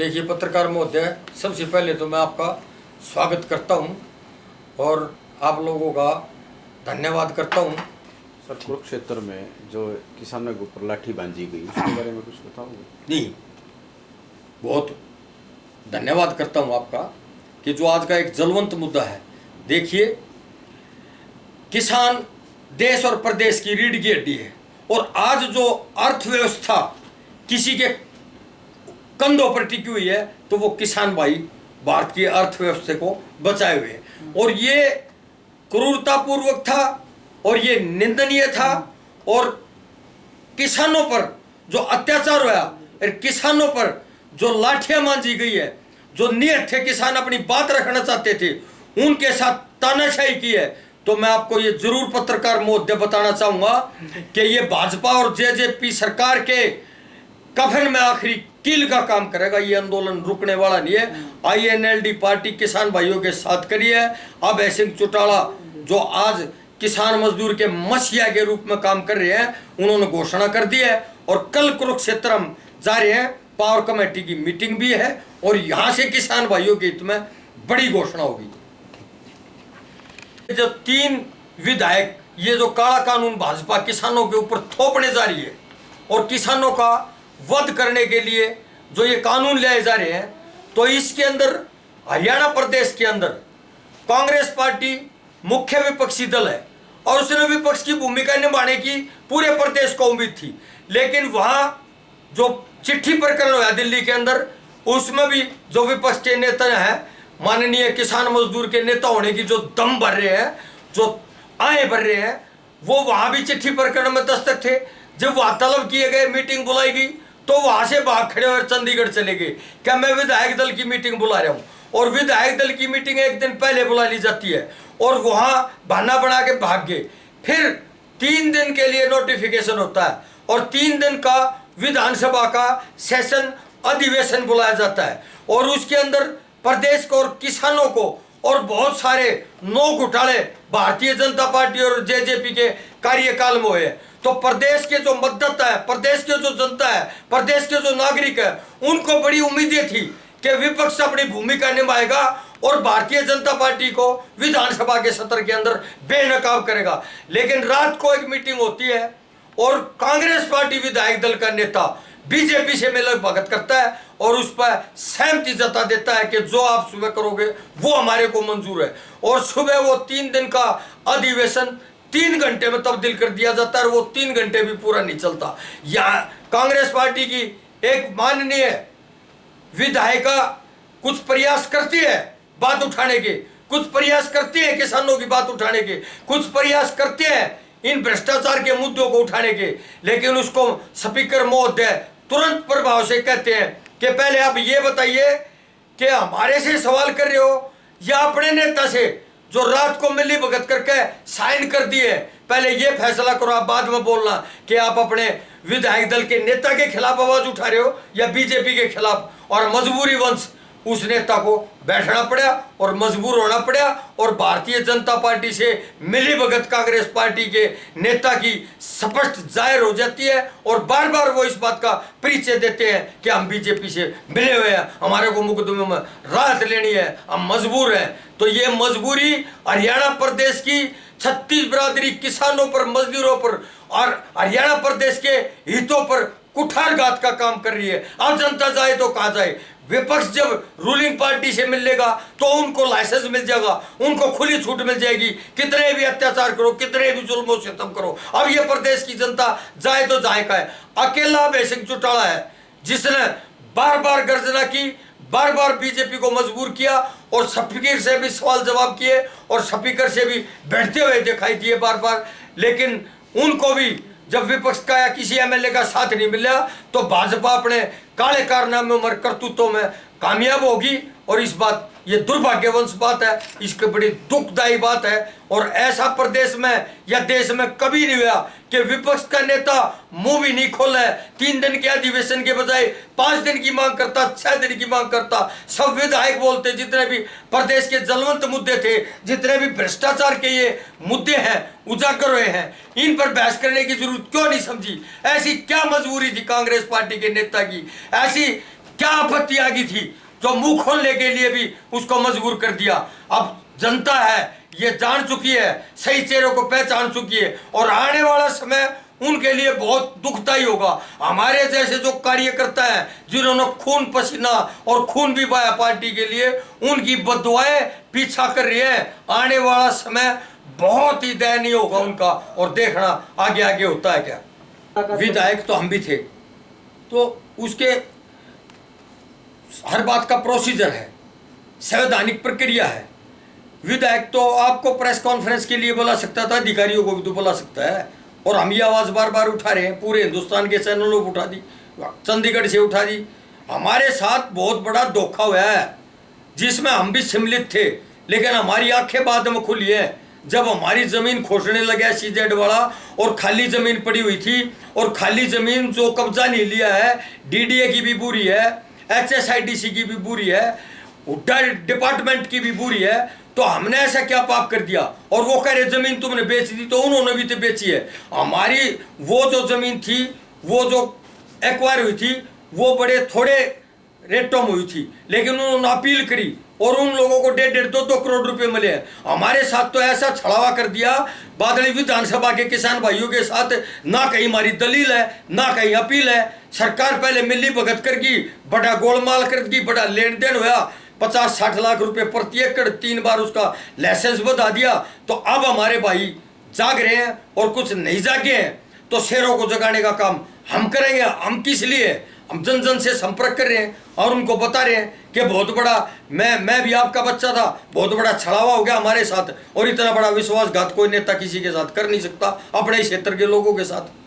देखिए पत्रकार महोदय, सबसे पहले तो मैं आपका स्वागत करता हूं और आप लोगों का धन्यवाद करता हूं। सर, कुरुक्षेत्र में जो किसानों के ऊपर लाठी बांधी गई उसके बारे में कुछ बताओगे? नहीं, बहुत धन्यवाद करता हूं आपका कि जो आज का एक जलवंत मुद्दा है। देखिए, किसान देश और प्रदेश की रीढ़ की हड्डी है और आज जो अर्थव्यवस्था किसी के कंधों पर टिकी हुई है तो वो किसान भाई भारत की अर्थव्यवस्था को बचाए हुए हैं। और ये क्रूरतापूर्वक था और ये निंदनीय था और किसानों पर जो अत्याचार हुआ और किसानों पर जो लाठियां मांजी गई है, जो नियत थे किसान अपनी बात रखना चाहते थे उनके साथ तानाशाही की है। तो मैं आपको ये जरूर पत्रकार महोदय बताना चाहूंगा कि ये भाजपा और जेजेपी सरकार के कफन में आखिरी कील का काम करेगा। ये आंदोलन रुकने वाला नहीं है। INLD पार्टी किसान भाइयों के साथ करी है। अब सिंह चौटाला जो आज किसान मजदूर के मसीहा के रूप में काम कर रहे हैं, उन्होंने घोषणा कर दी है और कल कुरुक्षेत्र हम जा रहे हैं। पावर कमेटी की मीटिंग भी है और यहां से किसान भाइयों के हित में बड़ी घोषणा होगी। जो 3 विधायक ये जो काला कानून भाजपा किसानों के ऊपर थोपने जा रही है और किसानों का वध करने के लिए जो ये कानून लाए जा रहे हैं, तो इसके अंदर हरियाणा प्रदेश के अंदर कांग्रेस पार्टी मुख्य विपक्षी दल है और उसने विपक्ष की भूमिका निभाने की पूरे प्रदेश को उम्मीद थी। लेकिन वहां जो चिट्ठी प्रकरण हुआ दिल्ली के अंदर, उसमें भी जो विपक्ष के नेता हैं, माननीय किसान मजदूर के नेता होने की जो दम भर रहे हैं, जो आए भर रहे हैं, वो वहां भी चिट्ठी प्रकरण में दस्तक थे। जब वहां तलब किए गए, मीटिंग बुलाई गई, तो वहां से भाग खड़े और चंडीगढ़ चले गए। क्या मैं विधायक दल की मीटिंग बुला रहा हूं? और विधायक दल की मीटिंग एक दिन पहले बुला ली जाती है और वहां बहाना बना के भाग गए। फिर 3 दिन के लिए नोटिफिकेशन होता है और 3 दिन का विधानसभा का सेशन अधिवेशन बुलाया जाता है और उसके अंदर प्रदेश को और किसानों को और बहुत सारे 9 घोटाले भारतीय जनता पार्टी और जेजेपी के कार्यकाल में हुए। तो प्रदेश के जो मतदाता है, प्रदेश के जो जनता है, प्रदेश के जो नागरिक है, उनको बड़ी उम्मीदें थी कि विपक्ष अपनी भूमिका निभाएगा और भारतीय जनता पार्टी को विधानसभा के सत्र के अंदर बेनकाब करेगा। लेकिन रात को एक मीटिंग होती है और कांग्रेस पार्टी विधायक दल का नेता बीजेपी से मिलकर भगत करता है और उस पर सहमति जता देता है कि जो आप सुबह करोगे वो हमारे को मंजूर है। और सुबह वो 3 दिन का अधिवेशन 3 घंटे में तब्दील कर दिया जाता है और वो 3 घंटे भी पूरा नहीं चलता। यहाँ कांग्रेस पार्टी की एक माननीय विधायिका कुछ प्रयास करती है बात उठाने के, कुछ प्रयास करती है किसानों की बात उठाने के, कुछ प्रयास करते हैं इन भ्रष्टाचार के मुद्दों को उठाने के, लेकिन उसको स्पीकर महोदय तुरंत प्रभाव से कहते हैं कि पहले आप ये बताइए कि हमारे से सवाल कर रहे हो या अपने नेता से जो रात को मिली भगत करके साइन कर दिए। पहले ये फैसला करो, आप बाद में बोलना कि आप अपने विधायक दल के नेता के खिलाफ आवाज उठा रहे हो या बीजेपी के खिलाफ। और मजबूरी वंश उस नेता को बैठना पड़ा और मजबूर होना पड़ा और भारतीय जनता पार्टी से मिली भगत कांग्रेस पार्टी के नेता की स्पष्ट जाहिर हो जाती है और बार बार वो इस बात का परिचय देते हैं कि हम बीजेपी से मिले हुए हैं, हमारे को मुकदमे में राहत लेनी है, हम मजबूर हैं। तो ये मजबूरी हरियाणा प्रदेश की 36 बिरादरी किसानों पर, मजदूरों पर और हरियाणा प्रदेश के हितों पर कुठारघात का काम कर रही है। अब जनता जाए तो कहा जाए, विपक्ष जब रूलिंग पार्टी से मिल लेगा तो उनको लाइसेंस मिल जाएगा, उनको खुली छूट मिल जाएगी, कितने भी अत्याचार करो, कितने भी जुल्मों से सितम करो। अब ये प्रदेश की जनता जाए तो जाए का है। अकेला सिंह चौटाला है जिसने बार बार गर्जना की, बार बार बीजेपी को मजबूर किया और स्पीकर से भी सवाल जवाब किए और स्पीकर से भी बैठते हुए दिखाई दिए बार बार। लेकिन उनको भी जब विपक्ष का या किसी MLA का साथ नहीं मिला तो भाजपा अपने काले कारनामे और करतूतों में कामयाब होगी। और इस बात, ये दुर्भाग्यवंश बात है, इसकी बड़ी दुखदायी बात है। और ऐसा प्रदेश में या देश में कभी नहीं हुआ कि विपक्ष का नेता मुंह भी नहीं खोला है। 3 दिन के अधिवेशन के बजाय 5 दिन की मांग करता, 6 दिन की मांग करता। सब विधायक बोलते, जितने भी प्रदेश के जलवंत मुद्दे थे, जितने भी भ्रष्टाचार के ये मुद्दे हैं उजागर हुए हैं, इन पर बहस करने की जरूरत क्यों नहीं समझी? ऐसी क्या मजबूरी थी कांग्रेस पार्टी के नेता की? ऐसी क्या आपत्ति आ गई थी जो मुंह खोलने के लिए भी उसको मजबूर कर दिया। अब जनता है ये जान चुकी है, सही चेहरों को पहचान चुकी है और आने वाला समय उनके लिए बहुत दुखदायी होगा। हमारे जैसे जो कार्यकर्ता हैं जिन्होंने खून पसीना और खून भी बहाया पार्टी के लिए, उनकी बददुआएं पीछा कर रही है। आने वाला समय बहुत ही दयनीय होगा उनका, और देखना आगे आगे होता है क्या। विधायक तो हम भी थे, तो उसके हर बात का प्रोसीजर है, संवैधानिक प्रक्रिया है। विधायक तो आपको प्रेस कॉन्फ्रेंस के लिए बुला सकता था, अधिकारियों को भी तो बुला सकता है। और हम ये आवाज़ बार बार उठा रहे हैं, पूरे हिंदुस्तान के चैनलों पर उठा दी, चंडीगढ़ से उठा दी। हमारे साथ बहुत बड़ा धोखा हुआ है जिसमें हम भी सम्मिलित थे, लेकिन हमारी आंखें बाद में खुली है जब हमारी ज़मीन खोसने लगा सीजेड वाला, और खाली ज़मीन पड़ी हुई थी। और खाली ज़मीन जो कब्जा नहीं लिया है, डीडीए की भी बुरी है, HSIDC की भी बुरी है, हुड्डा डिपार्टमेंट की भी बुरी है। तो हमने ऐसा क्या पाप कर दिया? और वो कह रहे जमीन तुमने बेच दी, तो उन्होंने भी तो बेची है। हमारी वो जो जमीन थी, वो जो एक्वायर हुई थी, वो बड़े थोड़े रेटों में हुई थी, लेकिन उन्होंने अपील करी और उन लोगों को 1.5-2 करोड़ रुपए मिले हैं। हमारे साथ तो ऐसा छड़ावा कर दिया बादली विधानसभा के किसान भाइयों के साथ, ना कहीं हमारी दलील है ना कहीं अपील है। सरकार पहले मिली भगत कर की, बड़ा गोलमाल कर की, बड़ा लेन देन हुआ, 50-60 लाख रुपए प्रति एकड़, 3 बार उसका लाइसेंस बता दिया। तो अब हमारे भाई जाग रहे हैं और कुछ नहीं जागे हैं, तो शेरों को जगाने का काम हम करेंगे। हम किस लिए? हम जन जन से संपर्क कर रहे हैं और उनको बता रहे हैं कि बहुत बड़ा, मैं भी आपका बच्चा था, बहुत बड़ा छड़ावा हो गया हमारे साथ, और इतना बड़ा विश्वासघात कोई नेता किसी के साथ कर नहीं सकता, अपने क्षेत्र के लोगों के साथ।